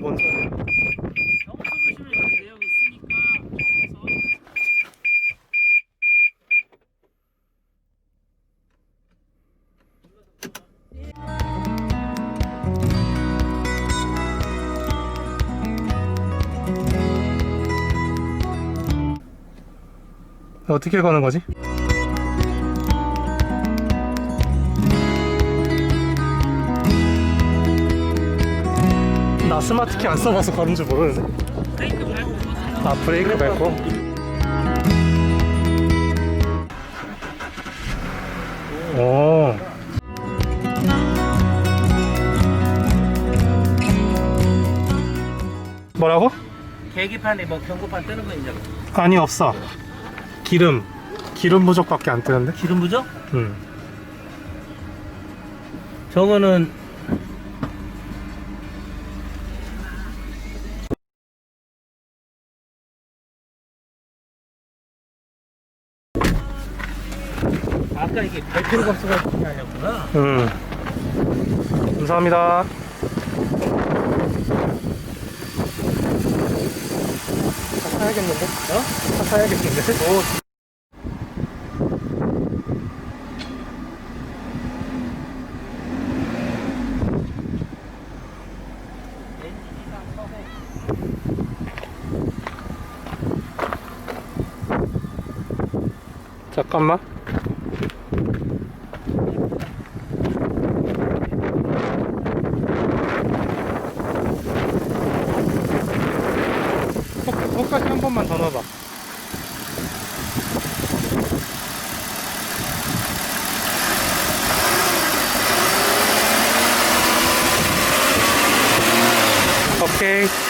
뭔 소리야? 적어서 보시면 여기 내용 있으니까 적어서. 어떻게 거는 거지? 나 스마트키 안 써봐서 걸은 줄 모르는데. 브레이크 밟고 걷어서. 아, 브레이크 밟고. 오. 뭐라고? 계기판에 뭐 경고판 뜨는 거 있냐고. 아니, 없어. 기름 부족밖에 안 뜨는데? 기름 부족? 응. 저거는 아까 이게 배터리가 없어가지고 그게 아니었구나. 응. 감사합니다. 차 사야겠는데? 차 사야겠는데? 잠깐만. 거기까지 한 번만 더 넣어봐. 오케이.